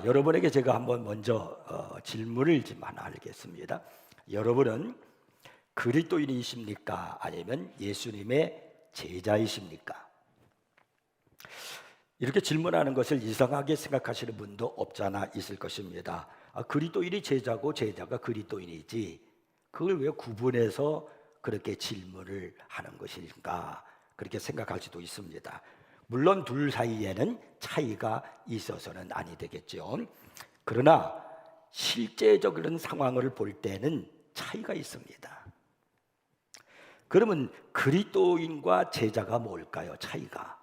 자, 여러분에게 제가 한번 먼저 질문을 좀 하나 하겠습니다. 여러분은 그리스도인이십니까? 아니면 예수님의 제자이십니까? 이렇게 질문하는 것을 이상하게 생각하시는 분도 없잖아 있을 것입니다. 그리스도인이 제자고 제자가 그리스도인이지 그걸 왜 구분해서 그렇게 질문을 하는 것인가 그렇게 생각할 수도 있습니다. 물론 둘 사이에는 차이가 있어서는 아니 되겠죠. 그러나 실제적인 상황을 볼 때는 차이가 있습니다. 그러면 그리스도인과 제자가 뭘까요? 차이가.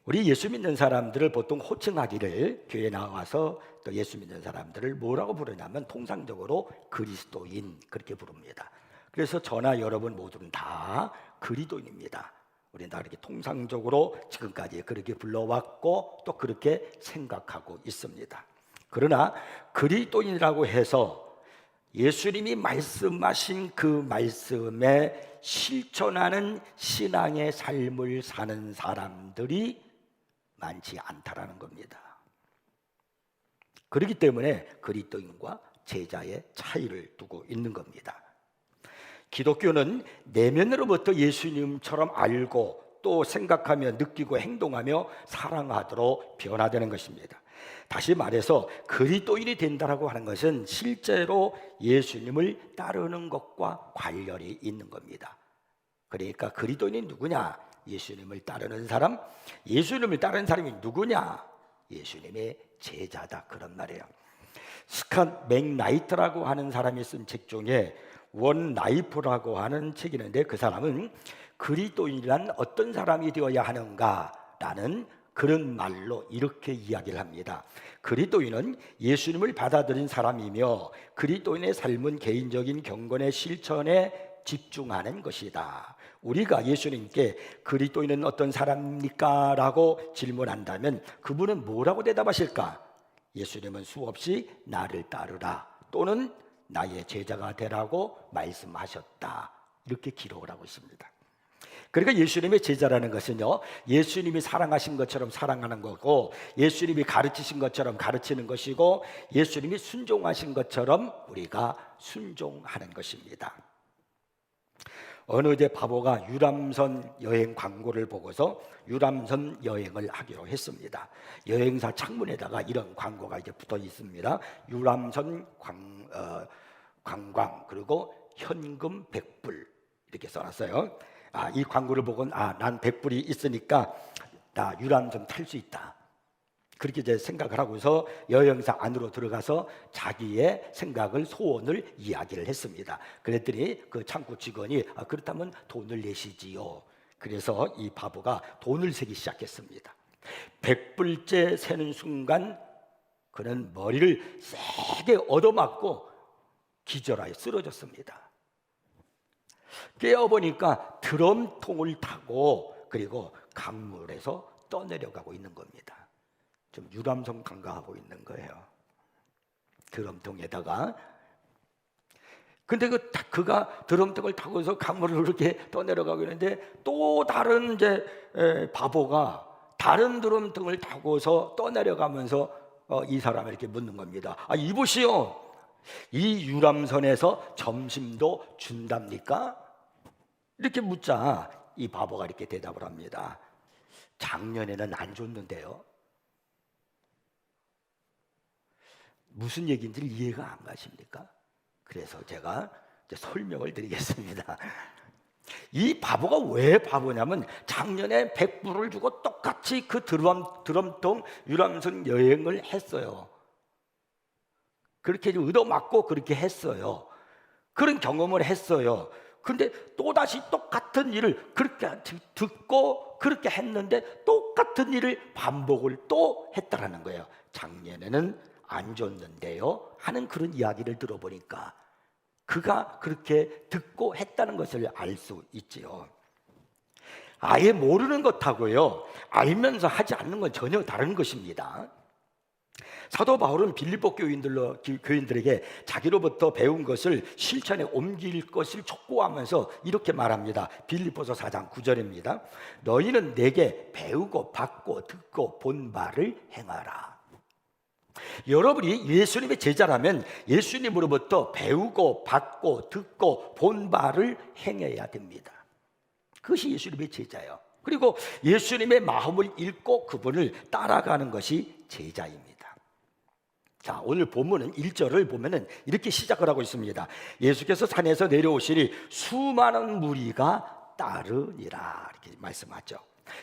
우리 예수 믿는 사람들을 보통 호칭하기를 교회에 나와서 또 예수 믿는 사람들을 뭐라고 부르냐면 통상적으로 그리스도인 그렇게 부릅니다. 그래서 저나 여러분 모두는 다 그리스도인입니다. 우리는 다 이렇게 통상적으로 지금까지 그렇게 불러왔고 또 그렇게 생각하고 있습니다. 그러나 그리스도인이라고 해서 예수님이 말씀하신 그 말씀에 실천하는 신앙의 삶을 사는 사람들이 많지 않다라는 겁니다. 그렇기 때문에 그리스도인과 제자의 차이를 두고 있는 겁니다. 기독교는 내면으로부터 예수님처럼 알고 또 생각하며 느끼고 행동하며 사랑하도록 변화되는 것입니다. 다시 말해서 그리스도인이 된다라고 하는 것은 실제로 예수님을 따르는 것과 관련이 있는 겁니다. 그러니까 그리스도인이 누구냐? 예수님을 따르는 사람. 예수님을 따르는 사람이 누구냐? 예수님의 제자다 그런 말이에요. 스캇 맥나이트라고 하는 사람이 쓴 책 중에 원 라이프라고 하는 책이 있는데 그 사람은 그리스도인이란 어떤 사람이 되어야 하는가라는 그런 말로 이렇게 이야기를 합니다. 그리스도인은 예수님을 받아들인 사람이며 그리스도인의 삶은 개인적인 경건의 실천에 집중하는 것이다. 우리가 예수님께 그리스도인은 어떤 사람입니까? 라고 질문한다면 그분은 뭐라고 대답하실까? 예수님은 수없이 나를 따르라 또는 나의 제자가 되라고 말씀하셨다. 이렇게 기록을 하고 있습니다. 그러니까 예수님의 제자라는 것은요, 예수님이 사랑하신 것처럼 사랑하는 거고 예수님이 가르치신 것처럼 가르치는 것이고 예수님이 순종하신 것처럼 우리가 순종하는 것입니다. 어느 제 바보가 유람선 여행 광고를 보고서 유람선 여행을 하기로 했습니다. 여행사 창문에다가 이런 광고가 이제 붙어 있습니다. 유람선 관광 그리고 현금 100불 이렇게 써놨어요. 이 광고를 보고 난 100불이 있으니까 나 유람선 탈 수 있다. 그렇게 이제 생각을 하고서 여행사 안으로 들어가서 자기의 생각을 소원을 이야기를 했습니다. 그랬더니 그 창구 직원이 그렇다면 돈을 내시지요. 그래서 이 바보가 돈을 세기 시작했습니다. 100불째 세는 순간 그는 머리를 세게 얻어맞고 기절하여 쓰러졌습니다. 깨어보니까 드럼통을 타고 그리고 강물에서 떠내려가고 있는 겁니다. 좀 유람선 간과하고 있는 거예요. 드럼통에다가. 근데 그가 드럼통을 타고서 강물을 그렇게 떠내려가고 있는데 또 다른 이제 바보가 다른 드럼통을 타고서 떠내려가면서 이 사람을 이렇게 묻는 겁니다. 이보시오. 이 유람선에서 점심도 준답니까? 이렇게 묻자 이 바보가 이렇게 대답을 합니다. 작년에는 안 줬는데요. 무슨 얘기인지 이해가 안 가십니까? 그래서 제가 이제 설명을 드리겠습니다. 이 바보가 왜 바보냐면 작년에 100불을 주고 똑같이 그 드럼통 유람선 여행을 했어요. 그렇게 얻어맞고 그렇게 했어요. 그런 경험을 했어요. 근데 또다시 똑같은 일을 그렇게 듣고 그렇게 했는데 똑같은 일을 반복을 또 했다라는 거예요. 작년에는 안 줬는데요 하는 그런 이야기를 들어보니까 그가 그렇게 듣고 했다는 것을 알 수 있지요. 아예 모르는 것하고요 알면서 하지 않는 건 전혀 다른 것입니다. 사도 바울은 빌립보 교인들에게 자기로부터 배운 것을 실천에 옮길 것을 촉구하면서 이렇게 말합니다. 빌립보서 4장 9절입니다. 너희는 내게 배우고 받고 듣고 본 바를 행하라. 여러분이 예수님의 제자라면 예수님으로부터 배우고 받고 듣고 본 바를 행해야 됩니다. 그것이 예수님의 제자예요. 그리고 예수님의 마음을 읽고 그분을 따라가는 것이 제자입니다. 자, 오늘 본문은 1절을 보면은 이렇게 시작을 하고 있습니다. 예수께서 산에서 내려오시니 수많은 무리가 따르니라, 이렇게 말씀하죠.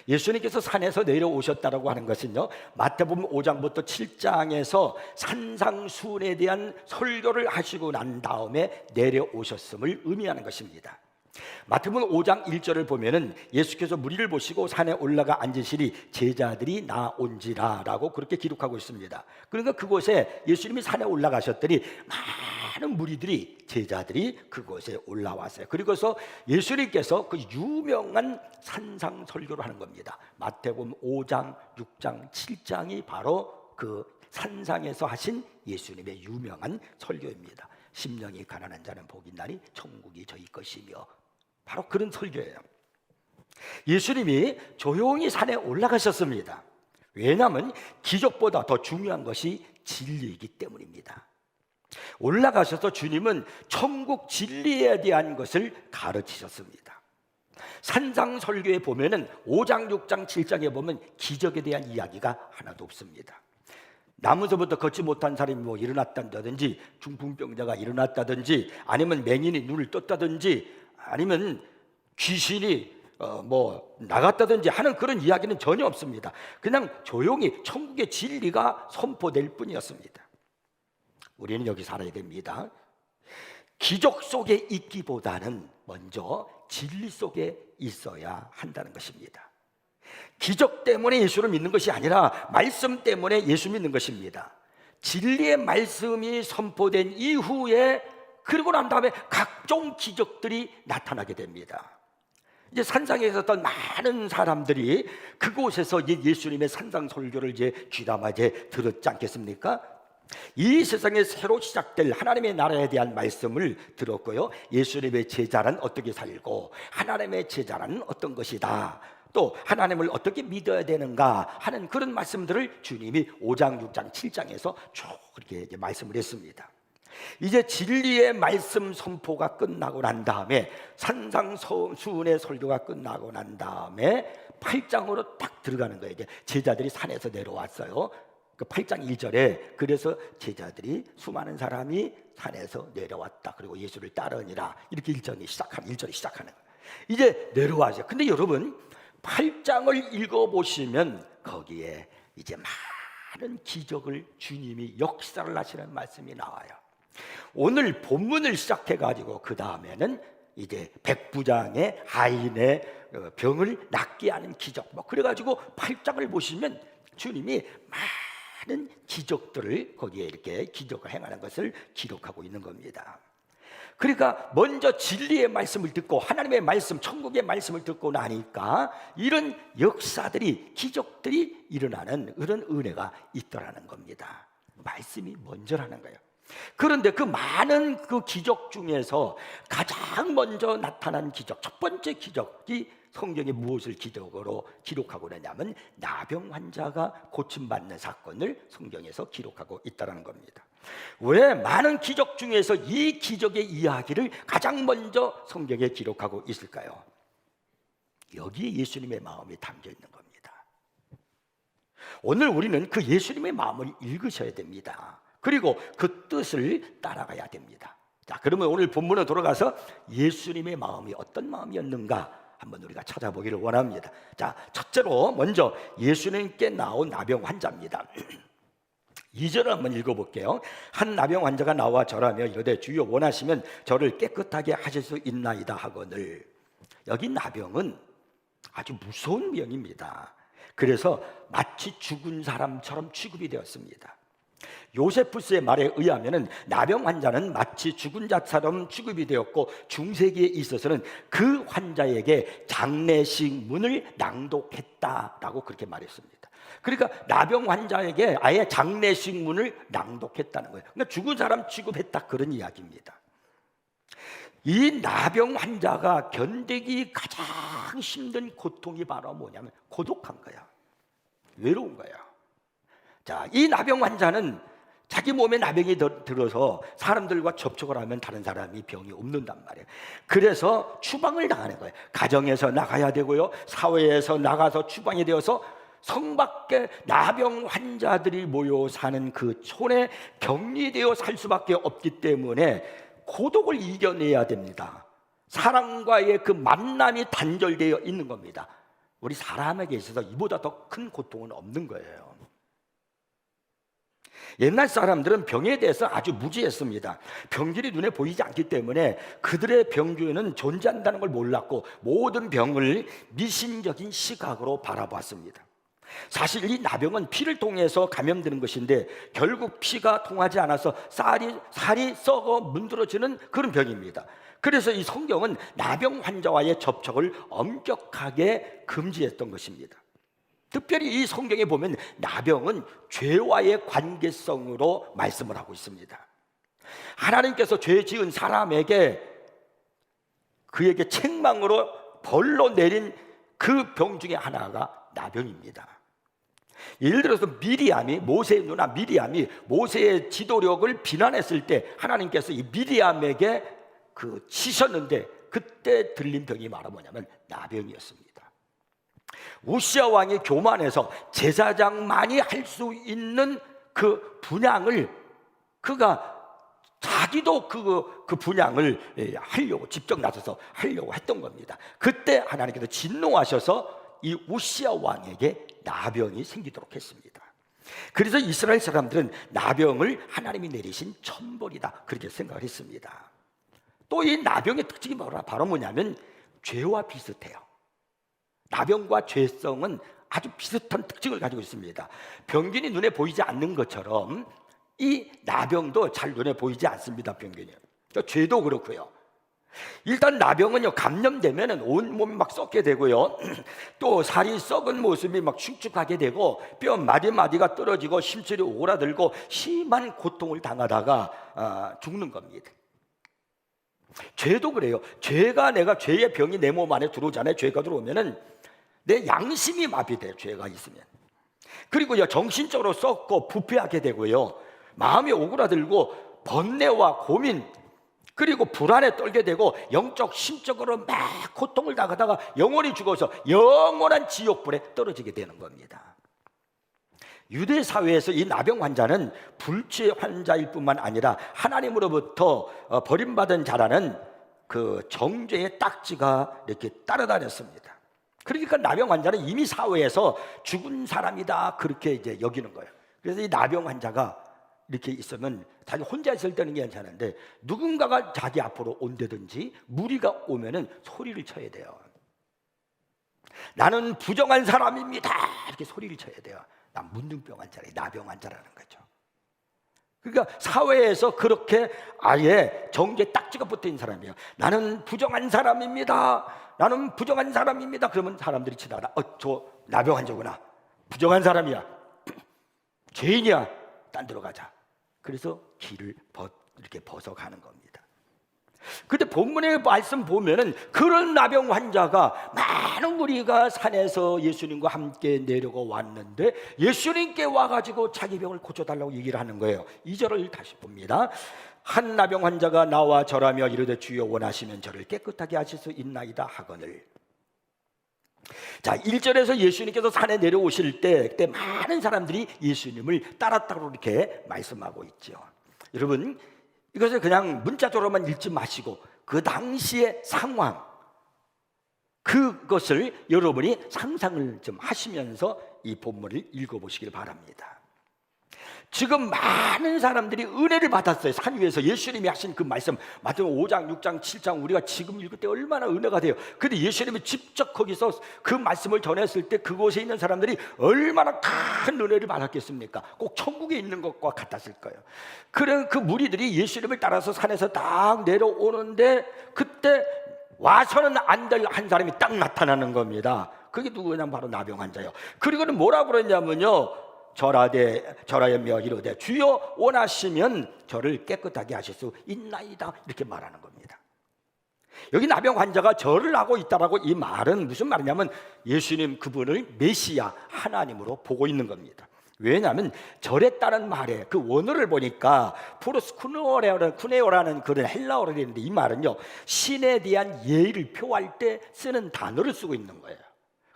예수님께서 산에서 내려오셨다라고 하는 것은요, 마태복음 5장부터 7장에서 산상수훈에 대한 설교를 하시고 난 다음에 내려오셨음을 의미하는 것입니다. 마태복음 5장 1절을 보면은 예수께서 무리를 보시고 산에 올라가 앉으시니 제자들이 나온지라 라고 그렇게 기록하고 있습니다. 그러니까 그곳에 예수님이 산에 올라가셨더니 많은 무리들이, 제자들이 그곳에 올라왔어요. 그리고서 예수님께서 그 유명한 산상 설교를 하는 겁니다. 마태복음 5장, 6장, 7장이 바로 그 산상에서 하신 예수님의 유명한 설교입니다. 심령이 가난한 자는 복이 있나니 천국이 저희 것이며, 바로 그런 설교예요. 예수님이 조용히 산에 올라가셨습니다. 왜냐하면 기적보다 더 중요한 것이 진리이기 때문입니다. 올라가셔서 주님은 천국 진리에 대한 것을 가르치셨습니다. 산상설교에 보면은 5장, 6장, 7장에 보면 기적에 대한 이야기가 하나도 없습니다. 나무서부터 걷지 못한 사람이 뭐 일어났다든지, 중풍병자가 일어났다든지, 아니면 맹인이 눈을 떴다든지, 아니면 귀신이 뭐 나갔다든지 하는 그런 이야기는 전혀 없습니다. 그냥 조용히 천국의 진리가 선포될 뿐이었습니다. 우리는 여기 살아야 됩니다. 기적 속에 있기보다는 먼저 진리 속에 있어야 한다는 것입니다. 기적 때문에 예수를 믿는 것이 아니라 말씀 때문에 예수 믿는 것입니다. 진리의 말씀이 선포된 이후에, 그리고 난 다음에 각종 기적들이 나타나게 됩니다. 이제 산상에 있었던 많은 사람들이 그곳에서 예수님의 산상 설교를 귀담아 들었지 않겠습니까? 이 세상에 새로 시작될 하나님의 나라에 대한 말씀을 들었고요, 예수님의 제자란 어떻게 살고 하나님의 제자란 어떤 것이다, 또 하나님을 어떻게 믿어야 되는가 하는 그런 말씀들을 주님이 5장, 6장, 7장에서 쭉 그렇게 말씀을 했습니다. 이제 진리의 말씀 선포가 끝나고 난 다음에, 산상수훈의 설교가 끝나고 난 다음에 8장으로 딱 들어가는 거예요. 이제 제자들이 산에서 내려왔어요. 그 8장 1절에 그래서 제자들이, 수많은 사람이 산에서 내려왔다, 그리고 예수를 따르니라, 이렇게 1절이 시작하는 거예요. 이제 내려와죠. 근데 여러분, 8장을 읽어보시면 거기에 이제 많은 기적을, 주님이 역사를 하시는 말씀이 나와요. 오늘 본문을 시작해가지고 그 다음에는 이제 백부장의 하인의 병을 낫게 하는 기적, 뭐 그래가지고 8장을 보시면 주님이 많은 기적들을 거기에 이렇게 기적을 행하는 것을 기록하고 있는 겁니다. 그러니까 먼저 진리의 말씀을 듣고 하나님의 말씀, 천국의 말씀을 듣고 나니까 이런 역사들이, 기적들이 일어나는 그런 은혜가 있더라는 겁니다. 말씀이 먼저라는 거예요. 그런데 그 많은 그 기적 중에서 가장 먼저 나타난 기적, 첫 번째 기적이 성경에 무엇을 기적으로 기록하고 있냐면 나병 환자가 고침받는 사건을 성경에서 기록하고 있다는 겁니다. 왜 많은 기적 중에서 이 기적의 이야기를 가장 먼저 성경에 기록하고 있을까요? 여기에 예수님의 마음이 담겨 있는 겁니다. 오늘 우리는 그 예수님의 마음을 읽으셔야 됩니다. 그리고 그 뜻을 따라가야 됩니다. 자, 그러면 오늘 본문으로 돌아가서 예수님의 마음이 어떤 마음이었는가 한번 우리가 찾아보기를 원합니다. 자, 첫째로 먼저 예수님께 나온 나병 환자입니다. 2절을 한번 읽어볼게요. 한 나병 환자가 나와 절하며 이르되 주여 원하시면 저를 깨끗하게 하실 수 있나이다 하거늘. 여기 나병은 아주 무서운 병입니다. 그래서 마치 죽은 사람처럼 취급이 되었습니다. 요세푸스의 말에 의하면 나병 환자는 마치 죽은 자처럼 취급이 되었고, 중세기에 있어서는 그 환자에게 장례식문을 낭독했다라고 그렇게 말했습니다. 그러니까 나병 환자에게 아예 장례식문을 낭독했다는 거예요. 그러니까 죽은 사람 취급했다, 그런 이야기입니다. 이 나병 환자가 견디기 가장 힘든 고통이 바로 뭐냐면 고독한 거야, 외로운 거야. 자, 이 나병 환자는 자기 몸에 나병이 들어서 사람들과 접촉을 하면 다른 사람이 병이 없는단 말이에요. 그래서 추방을 당하는 거예요. 가정에서 나가야 되고요, 사회에서 나가서 추방이 되어서 성 밖에 나병 환자들이 모여 사는 그 촌에 격리되어 살 수밖에 없기 때문에 고독을 이겨내야 됩니다. 사람과의 그 만남이 단절되어 있는 겁니다. 우리 사람에게 있어서 이보다 더 큰 고통은 없는 거예요. 옛날 사람들은 병에 대해서 아주 무지했습니다. 병들이 눈에 보이지 않기 때문에 그들의 병주에는 존재한다는 걸 몰랐고 모든 병을 미신적인 시각으로 바라봤습니다. 사실 이 나병은 피를 통해서 감염되는 것인데 결국 피가 통하지 않아서 살이 썩어 문드러지는 그런 병입니다. 그래서 이 성경은 나병 환자와의 접촉을 엄격하게 금지했던 것입니다. 특별히 이 성경에 보면 나병은 죄와의 관계성으로 말씀을 하고 있습니다. 하나님께서 죄 지은 사람에게 그에게 책망으로 벌로 내린 그 병 중에 하나가 나병입니다. 예를 들어서 미리암이, 모세의 누나 미리암이 모세의 지도력을 비난했을 때 하나님께서 이 미리암에게 치셨는데 그때 들린 병이 바로 뭐냐면 나병이었습니다. 우시아 왕이 교만해서 제사장만이 할 수 있는 그 분향을 그가 자기도 그 분향을 하려고 직접 나서서 하려고 했던 겁니다. 그때 하나님께서 진노하셔서 이 우시아 왕에게 나병이 생기도록 했습니다. 그래서 이스라엘 사람들은 나병을 하나님이 내리신 천벌이다 그렇게 생각을 했습니다. 또 이 나병의 특징이 바로 뭐냐면 죄와 비슷해요. 나병과 죄성은 아주 비슷한 특징을 가지고 있습니다. 병균이 눈에 보이지 않는 것처럼 이 나병도 잘 눈에 보이지 않습니다. 병균이. 죄도 그렇고요. 일단 나병은요, 감염되면 온몸이 막 썩게 되고요, 또 살이 썩은 모습이 막 축축하게 되고 뼈 마디마디가 떨어지고 심술이 오그라들고 심한 고통을 당하다가 죽는 겁니다. 죄도 그래요. 내가 죄의 병이 내 몸 안에 들어오잖아요. 죄가 들어오면은 내 양심이 마비돼요. 죄가 있으면. 그리고요, 정신적으로 썩고 부패하게 되고요, 마음이 오그라들고 번뇌와 고민 그리고 불안에 떨게 되고 영적 심적으로 막 고통을 당하다가 영원히 죽어서 영원한 지옥불에 떨어지게 되는 겁니다. 유대 사회에서 이 나병 환자는 불치의 환자일 뿐만 아니라 하나님으로부터 버림받은 자라는 그 정죄의 딱지가 이렇게 따라다녔습니다. 그러니까 나병 환자는 이미 사회에서 죽은 사람이다 그렇게 이제 여기는 거예요. 그래서 이 나병 환자가 이렇게 있으면 자기 혼자 있을 때는 괜찮은데 누군가가 자기 앞으로 온다든지 무리가 오면은 소리를 쳐야 돼요. 나는 부정한 사람입니다 이렇게 소리를 쳐야 돼요. 난 문둥병 환자래, 나병 환자라는 거죠. 그러니까 사회에서 그렇게 아예 정죄 딱지가 붙어 있는 사람이에요. 나는 부정한 사람입니다. 나는 부정한 사람입니다. 그러면 사람들이 치다가 저 나병 환자구나, 부정한 사람이야, 죄인이야, 딴 데로 가자. 그래서 길을 이렇게 벗어가는 겁니다. 근데 본문의 말씀 보면은 그런 나병 환자가 많은 무리가 산에서 예수님과 함께 내려가 왔는데 예수님께 와가지고 자기 병을 고쳐달라고 얘기를 하는 거예요. 2절을 다시 봅니다. 한 나병 환자가 나와 절하며 이르되 주여 원하시면 저를 깨끗하게 하실 수 있나이다 하거늘. 자, 1절에서 예수님께서 산에 내려오실 때 그때 많은 사람들이 예수님을 따랐다고 이렇게 말씀하고 있죠. 여러분, 이것을 그냥 문자적으로만 읽지 마시고 그 당시의 상황, 그것을 여러분이 상상을 좀 하시면서 이 본문을 읽어보시길 바랍니다. 지금 많은 사람들이 은혜를 받았어요. 산 위에서 예수님이 하신 그 말씀, 마태복음 5장, 6장, 7장 우리가 지금 읽을 때 얼마나 은혜가 돼요. 근데 예수님이 직접 거기서 그 말씀을 전했을 때 그곳에 있는 사람들이 얼마나 큰 은혜를 받았겠습니까? 꼭 천국에 있는 것과 같았을 거예요. 그런 그 무리들이 예수님을 따라서 산에서 딱 내려오는데 그때 와서는 안 될 한 사람이 딱 나타나는 겁니다. 그게 누구냐? 바로 나병 환자예요. 그리고는 뭐라고 그랬냐면요, 절하며 이르되 주여 원하시면 저를 깨끗하게 하실 수 있나이다 이렇게 말하는 겁니다. 여기 나병 환자가 절을 하고 있다라고 이 말은 무슨 말이냐면 예수님 그분을 메시아 하나님으로 보고 있는 겁니다. 왜냐하면 절했다는 말에 그 원어를 보니까 쿠네오라는 그런 헬라어로 되어 있는데, 이 말은요 신에 대한 예의를 표할 때 쓰는 단어를 쓰고 있는 거예요.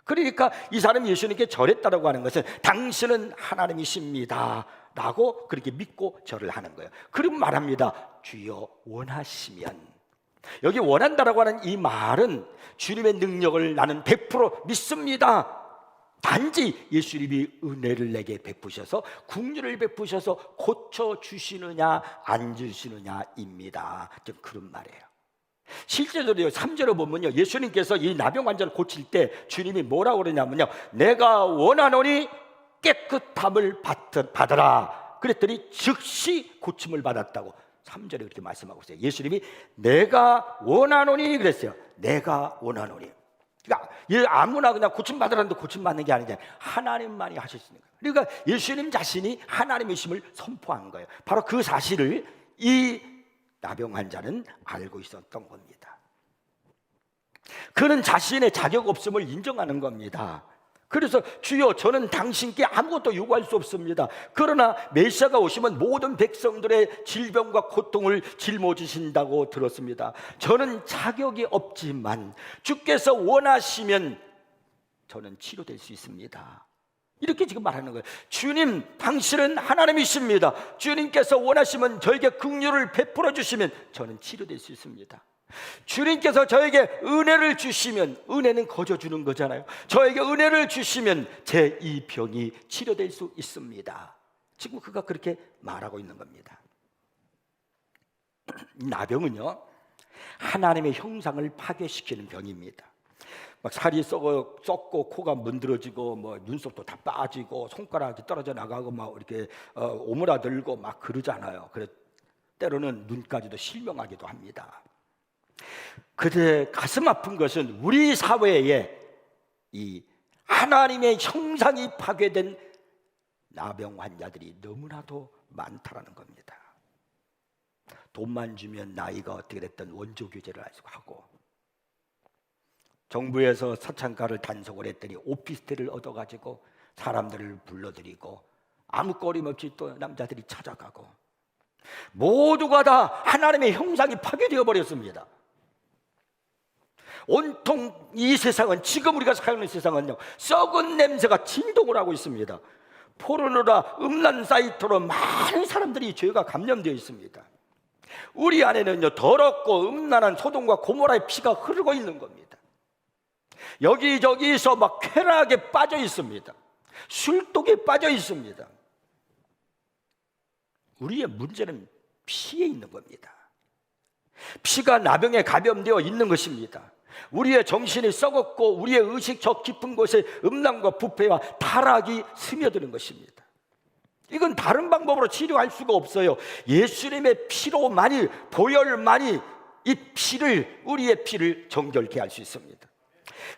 그러니까 이 사람이 예수님께 절했다라고 하는 것은 당신은 하나님이십니다 라고 그렇게 믿고 절을 하는 거예요. 그럼 말합니다. 주여 원하시면. 여기 원한다라고 하는 이 말은 주님의 능력을 나는 100% 믿습니다. 단지 예수님이 은혜를 내게 베푸셔서, 긍휼을 베푸셔서 고쳐주시느냐 안 주시느냐입니다. 좀 그런 말이에요. 실제로 3절에 보면요, 예수님께서 이 나병 환자를 고칠 때 주님이 뭐라고 그러냐면요, 내가 원하노니 깨끗함을 받으라 그랬더니 즉시 고침을 받았다고 3절에 그렇게 말씀하고 있어요. 예수님이 내가 원하노니 그랬어요. 내가 원하노니. 그러니까 아무나 그냥 고침받으라는데 고침받는 게 아니잖아요. 하나님만이 하실 수 있는 거예요. 그러니까 예수님 자신이 하나님이심을 선포한 거예요. 바로 그 사실을 이 나병 환자는 알고 있었던 겁니다. 그는 자신의 자격 없음을 인정하는 겁니다. 그래서 주여 저는 당신께 아무것도 요구할 수 없습니다. 그러나 메시아가 오시면 모든 백성들의 질병과 고통을 짊어지신다고 들었습니다. 저는 자격이 없지만 주께서 원하시면 저는 치료될 수 있습니다. 이렇게 지금 말하는 거예요. 주님 당신은 하나님이십니다. 주님께서 원하시면 저에게 긍휼을 베풀어 주시면 저는 치료될 수 있습니다. 주님께서 저에게 은혜를 주시면, 은혜는 거저 주는 거잖아요. 저에게 은혜를 주시면 제 이 병이 치료될 수 있습니다. 지금 그가 그렇게 말하고 있는 겁니다. 나병은요 하나님의 형상을 파괴시키는 병입니다. 막 살이 썩고 코가 문드러지고 뭐 눈썹도 다 빠지고 손가락이 떨어져 나가고 막 이렇게 오므라들고 막 그러잖아요. 그래 때로는 눈까지도 실명하기도 합니다. 그런데 가슴 아픈 것은 우리 사회에 이 하나님의 형상이 파괴된 나병 환자들이 너무나도 많다라는 겁니다. 돈만 주면 나이가 어떻게 됐든 원조 교제를 하고, 정부에서 사창가를 단속을 했더니 오피스텔을 얻어가지고 사람들을 불러들이고 아무 꺼림없이 또 남자들이 찾아가고, 모두가 다 하나님의 형상이 파괴되어 버렸습니다. 온통 이 세상은, 지금 우리가 사는 세상은요 썩은 냄새가 진동을 하고 있습니다. 포르노라 음란 사이트로 많은 사람들이 죄가 감염되어 있습니다. 우리 안에는요 더럽고 음란한 소돔과 고모라의 피가 흐르고 있는 겁니다. 여기저기서 막 쾌락에 빠져 있습니다. 술독에 빠져 있습니다. 우리의 문제는 피에 있는 겁니다. 피가 나병에 감염되어 있는 것입니다. 우리의 정신이 썩었고 우리의 의식 저 깊은 곳에 음란과 부패와 타락이 스며드는 것입니다. 이건 다른 방법으로 치료할 수가 없어요. 예수님의 피로만이, 보혈만이 이 피를, 우리의 피를 정결케 할 수 있습니다.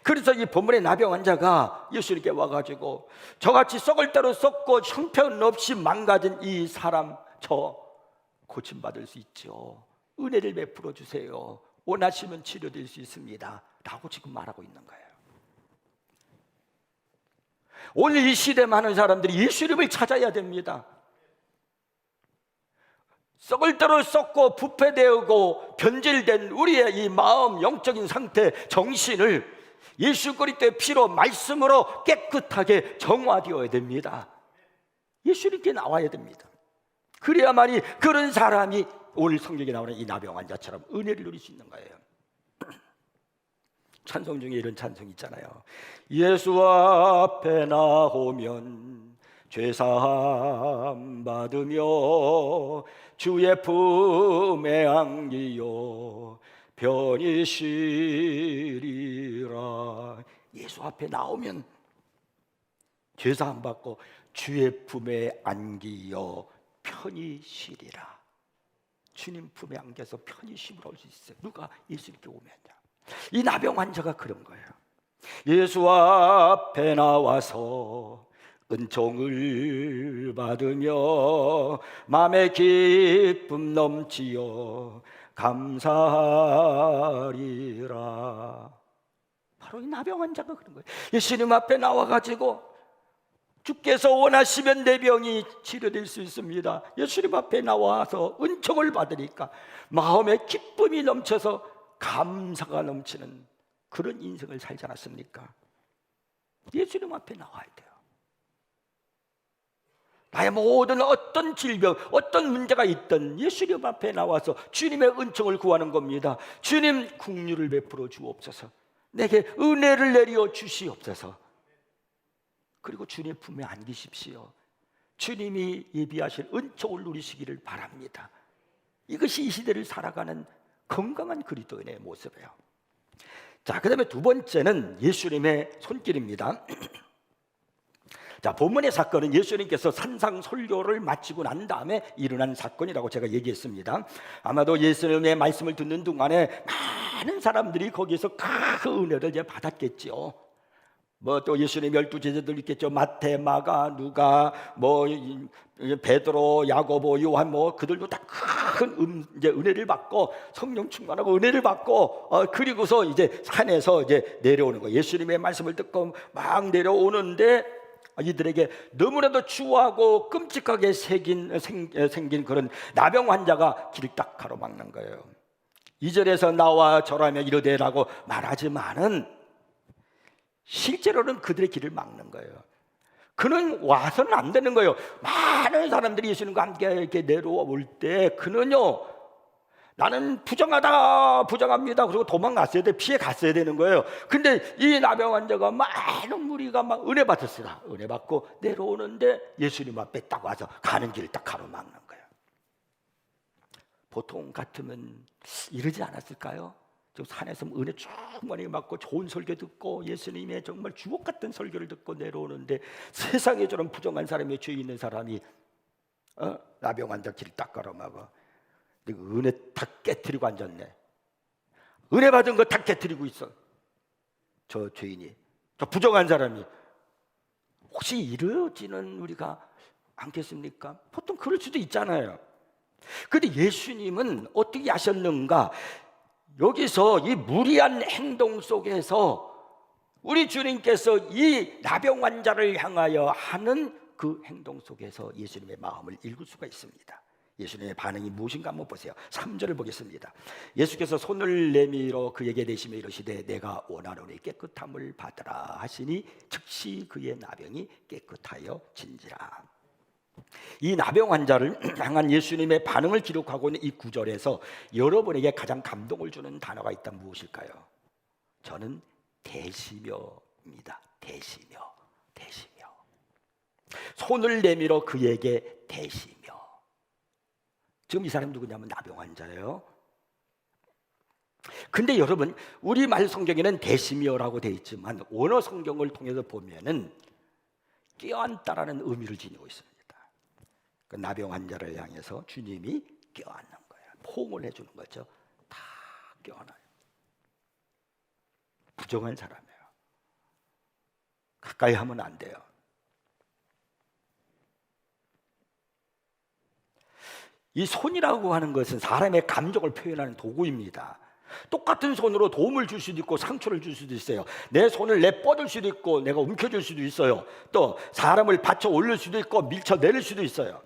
그래서 이 본문의 나병 환자가 예수님께 와가지고 저같이 썩을 대로 썩고 형편없이 망가진 이 사람, 저 고침받을 수 있죠. 은혜를 베풀어 주세요. 원하시면 치료될 수 있습니다 라고 지금 말하고 있는 거예요. 오늘 이 시대 많은 사람들이 예수님을 찾아야 됩니다. 썩을 대로 썩고 부패되고 변질된 우리의 이 마음, 영적인 상태, 정신을 예수 그리스도의 피로, 말씀으로 깨끗하게 정화되어야 됩니다. 예수님께 나와야 됩니다. 그래야만이 그런 사람이 오늘 성경에 나오는 이 나병 환자처럼 은혜를 누릴 수 있는 거예요. 찬송 중에 이런 찬송이 있잖아요. 예수 앞에 나오면 죄사함 받으며 주의 품에 안기요 편히 쉬리라. 예수 앞에 나오면 죄사함 받고 주의 품에 안기요 편히 쉬리라. 주님 품에 안겨서 편히 쉼을 얻을 수 있어요. 누가 예수님께 오면요. 이 나병 환자가 그런 거예요. 예수 앞에 나와서 은총을 받으며 마음의 기쁨 넘치어 감사하리라. 바로 이 나병 환자가 그런 거예요. 예수님 앞에 나와가지고 주께서 원하시면 내 병이 치료될 수 있습니다. 예수님 앞에 나와서 은총을 받으니까 마음에 기쁨이 넘쳐서 감사가 넘치는 그런 인생을 살지 않았습니까? 예수님 앞에 나와야 돼요. 나의 모든 어떤 질병, 어떤 문제가 있든 예수님 앞에 나와서 주님의 은총을 구하는 겁니다. 주님, 긍휼을 베풀어 주옵소서. 내게 은혜를 내려 주시옵소서. 그리고 주님의 품에 안기십시오. 주님이 예비하실 은총을 누리시기를 바랍니다. 이것이 이 시대를 살아가는 건강한 그리스도인의 모습이에요. 자, 그 다음에 두 번째는 예수님의 손길입니다. 자, 본문의 사건은 예수님께서 산상설교를 마치고 난 다음에 일어난 사건이라고 제가 얘기했습니다. 아마도 예수님의 말씀을 듣는 동안에 많은 사람들이 거기서 그 은혜를 이제 받았겠지요. 뭐 또 예수님 12제자들 있겠죠. 마태, 마가, 누가, 뭐 베드로, 야고보, 요한, 뭐 그들도 다 큰 이제 은혜를 받고 성령 충만하고 은혜를 받고 그리고서 이제 산에서 이제 내려오는 거예요. 예수님의 말씀을 듣고 막 내려오는데 이들에게 너무나도 추하고 끔찍하게 생긴 그런 나병 환자가 길을 딱 가로막는 거예요. 2절에서 나와 절하며 이르되라고 말하지만은 실제로는 그들의 길을 막는 거예요. 그는 와서는 안 되는 거예요. 많은 사람들이 예수님과 함께 이렇게 내려올 때 그는요, 나는 부정합니다. 그리고 도망갔어야 돼. 피해 갔어야 되는 거예요. 근데 이 나병 환자가 많은 무리가 막 은혜 받았어요. 은혜 받고 내려오는데 예수님 앞에 딱 와서 가는 길을 딱 가로막는 거예요. 보통 같으면 이러지 않았을까요? 저 산에서 은혜 충만히 받고 좋은 설교 듣고 예수님의 정말 주옥 같은 설교를 듣고 내려오는데 세상에 저런 부정한 사람이, 죄 있는 사람이 나병 환자 길을 딱 가로막아. 은혜 다 깨트리고 앉았네. 은혜 받은 거 다 깨트리고 있어. 저 죄인이, 저 부정한 사람이. 혹시 이러지는 우리가 않겠습니까? 보통 그럴 수도 있잖아요. 그런데 예수님은 어떻게 하셨는가? 여기서 이 무리한 행동 속에서 우리 주님께서 이 나병 환자를 향하여 하는 그 행동 속에서 예수님의 마음을 읽을 수가 있습니다. 예수님의 반응이 무엇인가 한번 보세요. 3절을 보겠습니다. 예수께서 손을 내밀어 그에게 대시며 이르시되 내가 원하노니 깨끗함을 받으라 하시니 즉시 그의 나병이 깨끗하여 진지라. 이 나병 환자를 향한 예수님의 반응을 기록하고 있는 이 구절에서 여러분에게 가장 감동을 주는 단어가 있다면 무엇일까요? 저는 대시며입니다. 대시며. 손을 내밀어 그에게 대시며. 지금 이 사람이 누구냐면 나병 환자예요. 근데 여러분, 우리말 성경에는 대시며라고 되어 있지만 원어 성경을 통해서 보면은 껴안다라는 의미를 지니고 있습니다. 그 나병 환자를 향해서 주님이 껴안는 거예요. 포옹을 해주는 거죠. 다 껴안아요. 부정한 사람이에요. 가까이 하면 안 돼요. 이 손이라고 하는 것은 사람의 감정을 표현하는 도구입니다. 똑같은 손으로 도움을 줄 수도 있고 상처를 줄 수도 있어요. 내 손을 내뻗을 수도 있고 내가 움켜줄 수도 있어요. 또 사람을 받쳐 올릴 수도 있고 밀쳐내릴 수도 있어요.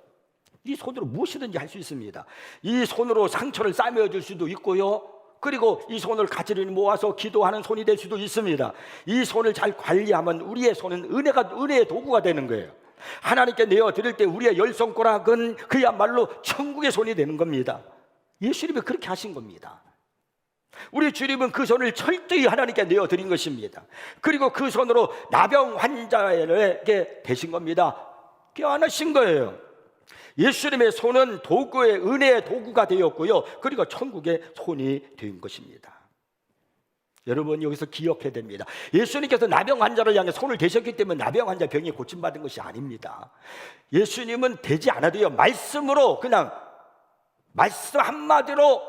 이 손으로 무엇이든지 할 수 있습니다. 이 손으로 상처를 싸매어줄 수도 있고요. 그리고 이 손을 가지런히 모아서 기도하는 손이 될 수도 있습니다. 이 손을 잘 관리하면 우리의 손은 은혜의 도구가 되는 거예요. 하나님께 내어드릴 때 우리의 열 손가락은 그야말로 천국의 손이 되는 겁니다. 예수님이 그렇게 하신 겁니다. 우리 주님은 그 손을 철저히 하나님께 내어드린 것입니다. 그리고 그 손으로 나병 환자에게 대신 겁니다. 껴안으신 거예요. 예수님의 손은 도구의 은혜의 도구가 되었고요. 그리고 천국의 손이 된 것입니다. 여러분, 여기서 기억해야 됩니다. 예수님께서 나병 환자를 향해 손을 대셨기 때문에 나병 환자 병이 고침받은 것이 아닙니다. 예수님은 되지 않아도요, 말씀으로 그냥 말씀 한마디로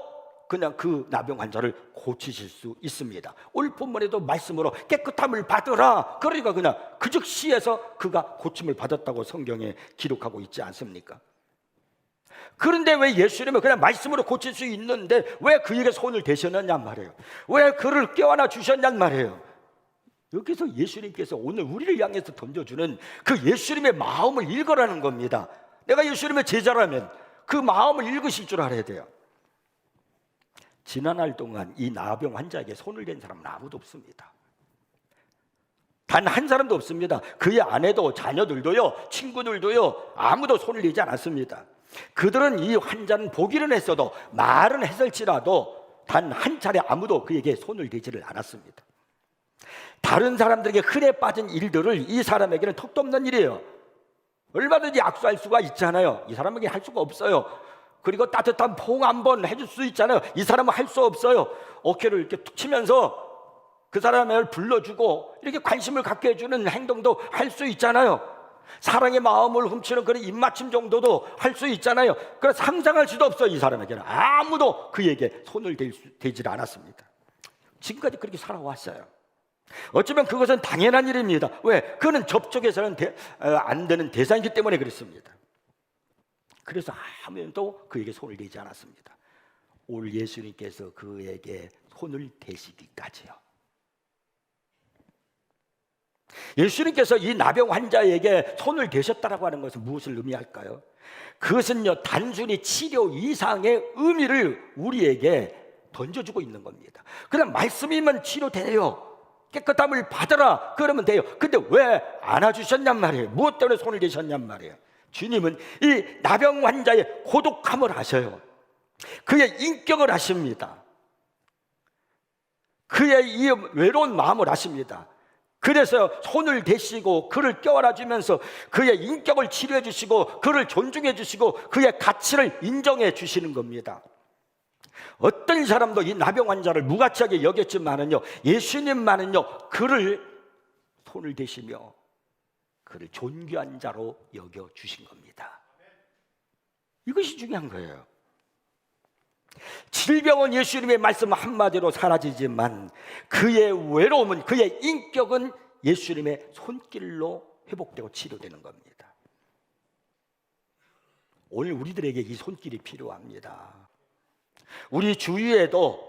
그냥 그 나병 환자를 고치실 수 있습니다. 오늘 본문에도 말씀으로 깨끗함을 받으라. 그러니까 그냥 그 즉시에서 그가 고침을 받았다고 성경에 기록하고 있지 않습니까? 그런데 왜 예수님은 그냥 말씀으로 고칠 수 있는데 왜 그에게 손을 대셨느냐 말이에요. 왜 그를 껴안아 주셨냔 말이에요. 여기서 예수님께서 오늘 우리를 향해서 던져주는 그 예수님의 마음을 읽으라는 겁니다. 내가 예수님의 제자라면 그 마음을 읽으실 줄 알아야 돼요. 지난날 동안 이 나병 환자에게 손을 댄 사람은 아무도 없습니다. 단 한 사람도 없습니다. 그의 아내도 자녀들도요, 친구들도요, 아무도 손을 대지 않았습니다. 그들은 이 환자는 보기는 했어도 말은 했을지라도 단 한 차례 아무도 그에게 손을 대지를 않았습니다. 다른 사람들에게 흔해 빠진 일들을 이 사람에게는 턱도 없는 일이에요. 얼마든지 악수할 수가 있잖아요. 이 사람에게 할 수가 없어요. 그리고 따뜻한 포옹 한번 해줄 수 있잖아요. 이 사람은 할 수 없어요. 어깨를 이렇게 툭 치면서 그 사람을 불러주고 이렇게 관심을 갖게 해주는 행동도 할 수 있잖아요. 사랑의 마음을 훔치는 그런 입맞춤 정도도 할 수 있잖아요. 그래서 상상할 수도 없어요. 이 사람에게는 아무도 그에게 손을 대지 않았습니다. 지금까지 그렇게 살아왔어요. 어쩌면 그것은 당연한 일입니다. 왜? 그는 접촉해서는 안 되는 대상이기 때문에 그렇습니다. 그래서 아무도 그에게 손을 대지 않았습니다. 올 예수님께서 그에게 손을 대시기까지요. 예수님께서 이 나병 환자에게 손을 대셨다라고 하는 것은 무엇을 의미할까요? 그것은요, 단순히 치료 이상의 의미를 우리에게 던져주고 있는 겁니다. 그냥 말씀이면 치료돼요. 깨끗함을 받아라 그러면 돼요. 근데 왜 안아주셨냔 말이에요. 무엇 때문에 손을 대셨냔 말이에요. 주님은 이 나병 환자의 고독함을 아셔요. 그의 인격을 아십니다. 그의 이 외로운 마음을 아십니다. 그래서 손을 대시고 그를 껴안아 주면서 그의 인격을 치료해 주시고 그를 존중해 주시고 그의 가치를 인정해 주시는 겁니다. 어떤 사람도 이 나병 환자를 무가치하게 여겼지만은요, 예수님만은요 그를 손을 대시며 그를 존귀한 자로 여겨 주신 겁니다. 이것이 중요한 거예요. 질병은 예수님의 말씀 한마디로 사라지지만 그의 외로움은, 그의 인격은 예수님의 손길로 회복되고 치료되는 겁니다. 오늘 우리들에게 이 손길이 필요합니다. 우리 주위에도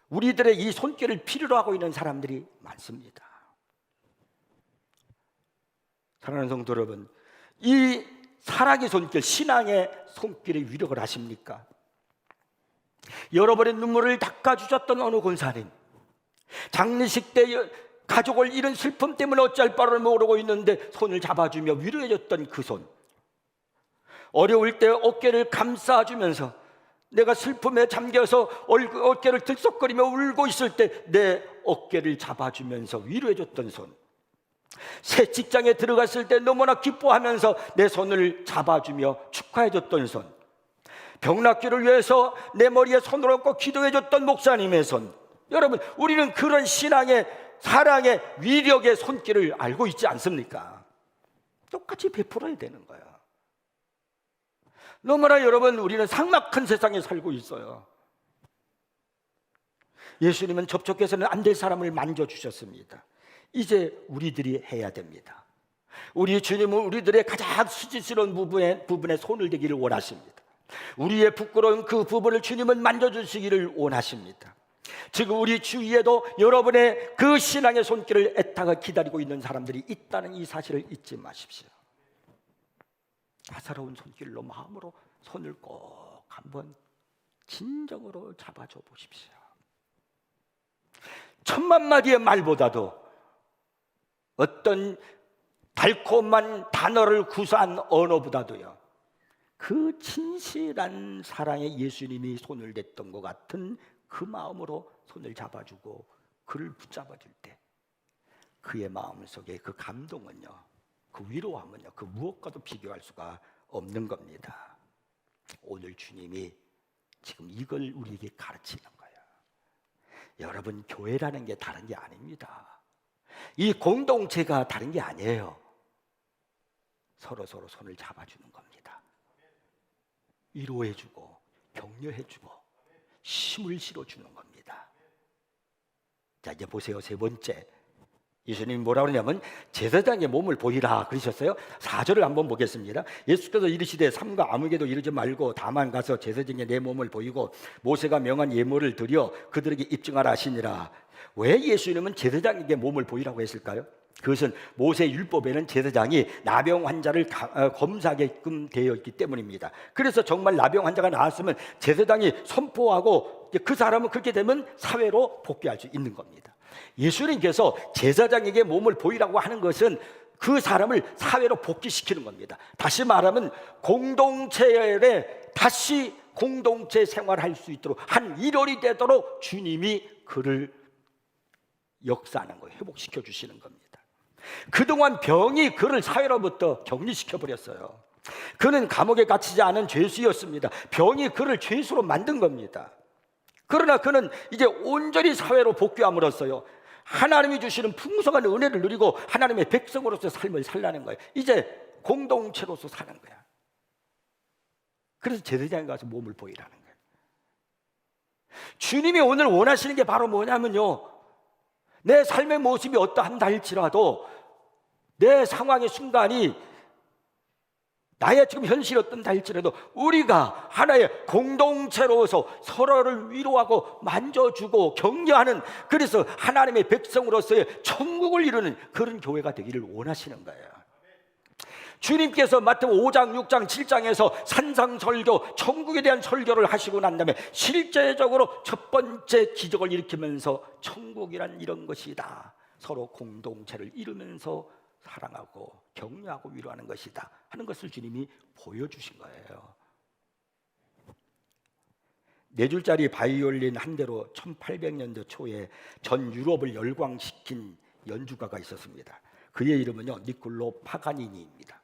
우리들의 이 손길을 필요로 하고 있는 사람들이 많습니다. 사랑하는 성도 여러분, 이 사랑의 손길, 신앙의 손길의 위력을 아십니까? 여러분의 눈물을 닦아주셨던 어느 권사님, 장례식 때 가족을 잃은 슬픔 때문에 어찌할 바를 모르고 있는데 손을 잡아주며 위로해줬던 그 손, 어려울 때 어깨를 감싸주면서 내가 슬픔에 잠겨서 어깨를 들썩거리며 울고 있을 때 내 어깨를 잡아주면서 위로해줬던 손, 새 직장에 들어갔을 때 너무나 기뻐하면서 내 손을 잡아주며 축하해줬던 손, 병낫기를 위해서 내 머리에 손을 얹고 기도해줬던 목사님의 손, 여러분, 우리는 그런 신앙의, 사랑의, 위력의 손길을 알고 있지 않습니까? 똑같이 베풀어야 되는 거예요. 너무나 여러분, 우리는 삭막한 세상에 살고 있어요. 예수님은 접촉해서는 안 될 사람을 만져주셨습니다. 이제 우리들이 해야 됩니다. 우리 주님은 우리들의 가장 수치스러운 부분에 손을 대기를 원하십니다. 우리의 부끄러운 그 부분을 주님은 만져주시기를 원하십니다. 지금 우리 주위에도 여러분의 그 신앙의 손길을 애타게 기다리고 있는 사람들이 있다는 이 사실을 잊지 마십시오. 따사로운 손길로 마음으로 손을 꼭 한번 진정으로 잡아줘 보십시오. 천만 마디의 말보다도 어떤 달콤한 단어를 구사한 언어보다도요, 그 진실한 사랑에 예수님이 손을 댔던 것 같은 그 마음으로 손을 잡아주고 그를 붙잡아줄 때 그의 마음 속에 그 감동은요, 그 위로함은요, 그 무엇과도 비교할 수가 없는 겁니다. 오늘 주님이 지금 이걸 우리에게 가르치는 거예요. 여러분, 교회라는 게 다른 게 아닙니다. 이 공동체가 다른 게 아니에요. 서로 손을 잡아주는 겁니다. 위로해주고 격려해주고 힘을 실어주는 겁니다. 자, 이제 보세요. 세 번째, 예수님이 뭐라 그러냐면 제사장의 몸을 보이라 그러셨어요. 4절을 한번 보겠습니다. 예수께서 이르시되 삼가 아무에게도 이르지 말고 다만 가서 제사장의 내 몸을 보이고 모세가 명한 예물을 드려 그들에게 입증하라 하시니라. 왜 예수님은 제사장에게 몸을 보이라고 했을까요? 그것은 모세 율법에는 제사장이 나병 환자를 검사하게끔 되어 있기 때문입니다. 그래서 정말 나병 환자가 나왔으면 제사장이 선포하고 그 사람은 그렇게 되면 사회로 복귀할 수 있는 겁니다. 예수님께서 제사장에게 몸을 보이라고 하는 것은 그 사람을 사회로 복귀시키는 겁니다. 다시 말하면 공동체에 다시 공동체 생활할 수 있도록 한 일원이 되도록 주님이 그를 역사하는 거예요. 회복시켜 주시는 겁니다. 그동안 병이 그를 사회로부터 격리시켜 버렸어요. 그는 감옥에 갇히지 않은 죄수였습니다. 병이 그를 죄수로 만든 겁니다. 그러나 그는 이제 온전히 사회로 복귀함으로써요, 하나님이 주시는 풍성한 은혜를 누리고 하나님의 백성으로서 삶을 살라는 거예요. 이제 공동체로서 사는 거야. 그래서 제사장에 가서 몸을 보이라는 거예요. 주님이 오늘 원하시는 게 바로 뭐냐면요, 내 삶의 모습이 어떠한다 할지라도 내 상황의 순간이 나의 지금 현실이 어떤다 할지라도 우리가 하나의 공동체로서 서로를 위로하고 만져주고 격려하는, 그래서 하나님의 백성으로서의 천국을 이루는 그런 교회가 되기를 원하시는 거예요. 주님께서 마태복음 5장, 6장, 7장에서 산상설교, 천국에 대한 설교를 하시고 난 다음에 실제적으로 첫 번째 기적을 일으키면서 천국이란 이런 것이다, 서로 공동체를 이루면서 사랑하고 격려하고 위로하는 것이다 하는 것을 주님이 보여주신 거예요. 4줄짜리 바이올린 한 대로 1800년대 초에 전 유럽을 열광시킨 연주가가 있었습니다. 그의 이름은요, 니콜로 파가니니입니다.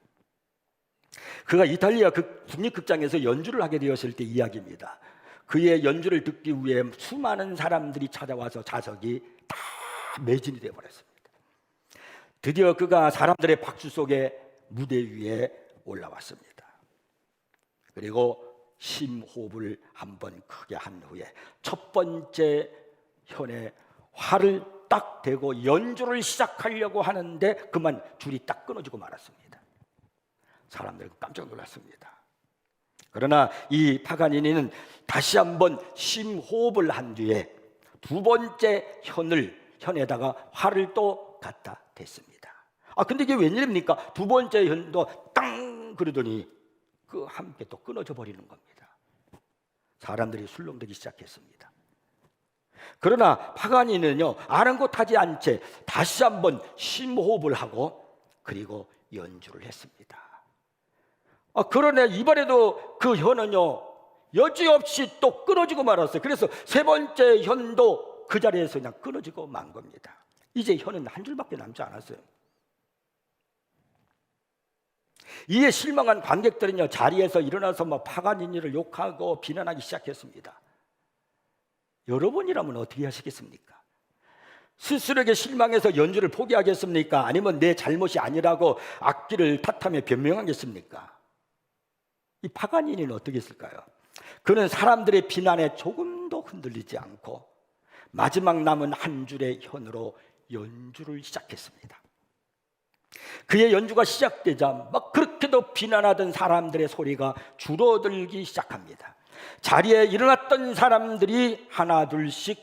그가 이탈리아 국립극장에서 연주를 하게 되었을 때 이야기입니다. 그의 연주를 듣기 위해 수많은 사람들이 찾아와서 좌석이 다 매진이 되어버렸습니다. 드디어 그가 사람들의 박수 속에 무대 위에 올라왔습니다. 그리고 심호흡을 한번 크게 한 후에 첫 번째 현에 활을 딱 대고 연주를 시작하려고 하는데 그만 줄이 딱 끊어지고 말았습니다. 사람들은 깜짝 놀랐습니다. 그러나 이 파가니니는 다시 한번 심호흡을 한 뒤에 두 번째 현에다가 활을 또 갖다 댔습니다. 근데 이게 웬일입니까? 두 번째 현도 땅 그러더니 그 함께 또 끊어져 버리는 겁니다. 사람들이 술렁대기 시작했습니다. 그러나 파가니는요, 아랑곳하지 않은 채 다시 한번 심호흡을 하고 그리고 연주를 했습니다. 그러나 이번에도 그 현은요, 여지없이 또 끊어지고 말았어요. 그래서 세 번째 현도 그 자리에서 그냥 끊어지고 만 겁니다. 이제 현은 한 줄밖에 남지 않았어요. 이에 실망한 관객들은요, 자리에서 일어나서 파가니니를 욕하고 비난하기 시작했습니다. 여러분이라면 어떻게 하시겠습니까? 스스로에게 실망해서 연주를 포기하겠습니까? 아니면 내 잘못이 아니라고 악기를 탓하며 변명하겠습니까? 이 파가니니는 어떻게 했을까요? 그는 사람들의 비난에 조금도 흔들리지 않고 마지막 남은 한 줄의 현으로 연주를 시작했습니다. 그의 연주가 시작되자 그렇게도 비난하던 사람들의 소리가 줄어들기 시작합니다. 자리에 일어났던 사람들이 하나 둘씩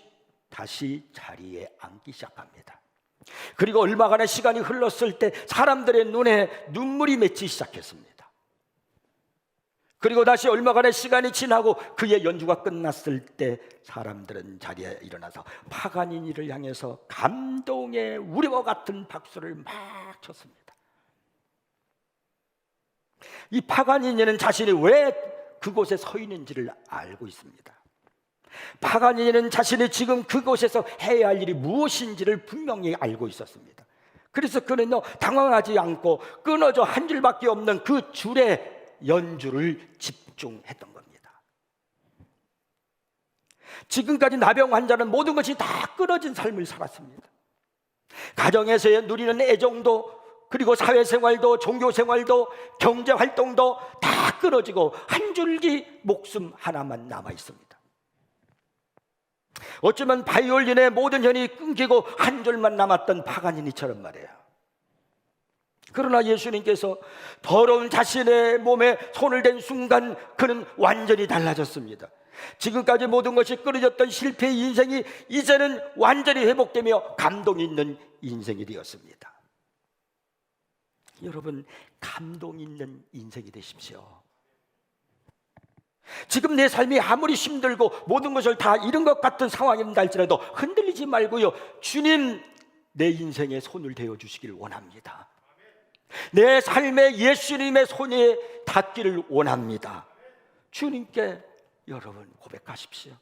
다시 자리에 앉기 시작합니다. 그리고 얼마간의 시간이 흘렀을 때 사람들의 눈에 눈물이 맺히기 시작했습니다. 그리고 다시 얼마간의 시간이 지나고 그의 연주가 끝났을 때 사람들은 자리에 일어나서 파가니니를 향해서 감동의 우리와 같은 박수를 막 쳤습니다. 이 파가니니는 자신이 왜 그곳에 서 있는지를 알고 있습니다. 파가니니는 자신이 지금 그곳에서 해야 할 일이 무엇인지를 분명히 알고 있었습니다. 그래서 그는요, 당황하지 않고 끊어져 한 줄밖에 없는 그 줄에 연주를 집중했던 겁니다. 지금까지 나병 환자는 모든 것이 다 끊어진 삶을 살았습니다. 가정에서 누리는 애정도, 그리고 사회생활도, 종교생활도, 경제활동도 다 끊어지고 한 줄기 목숨 하나만 남아 있습니다. 어쩌면 바이올린의 모든 현이 끊기고 한 줄만 남았던 파가니니처럼 말이에요. 그러나 예수님께서 더러운 자신의 몸에 손을 댄 순간 그는 완전히 달라졌습니다. 지금까지 모든 것이 끊어졌던 실패의 인생이 이제는 완전히 회복되며 감동 있는 인생이 되었습니다. 여러분, 감동 있는 인생이 되십시오. 지금 내 삶이 아무리 힘들고 모든 것을 다 잃은 것 같은 상황인다 할지라도 흔들리지 말고요, 주님, 내 인생에 손을 대어 주시길 원합니다. 내 삶에 예수님의 손이 닿기를 원합니다. 주님께 여러분 고백하십시오.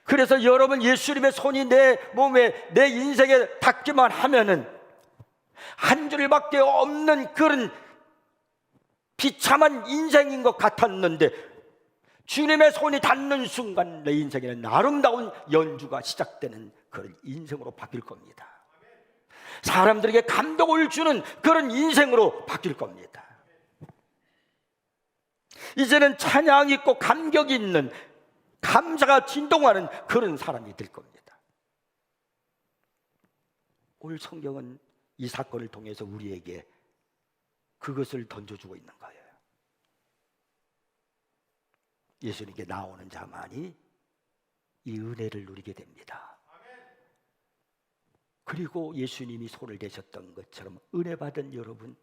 그래서 여러분, 예수님의 손이 내 몸에, 내 인생에 닿기만 하면은 한 줄밖에 없는 그런 비참한 인생인 것 같았는데, 주님의 손이 닿는 순간 내 인생에는 아름다운 연주가 시작되는 그런 인생으로 바뀔 겁니다. 사람들에게 감동을 주는 그런 인생으로 바뀔 겁니다. 이제는 찬양 있고 감격 있는, 감사가 진동하는 그런 사람이 될 겁니다. 오늘 성경은 이 사건을 통해서 우리에게 그것을 던져주고 있는 거예요. 예수님께 나오는 자만이 이 은혜를 누리게 됩니다. 그리고 예수님이 손을 대셨던 것처럼 은혜 받은 여러분,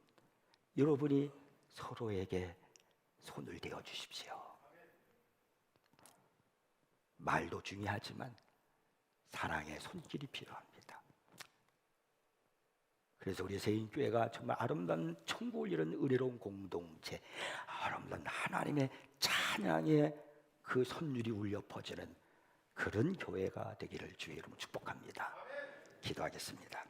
여러분이 서로에게 손을 대어 주십시오. 말도 중요하지만 사랑의 손길이 필요합니다. 그래서 우리 세인교회가 정말 아름다운 천국을 이룬 은혜로운 공동체, 아름다운 하나님의 찬양의 그 선율이 울려 퍼지는 그런 교회가 되기를 주의 이름으로 축복합니다. 기도하겠습니다.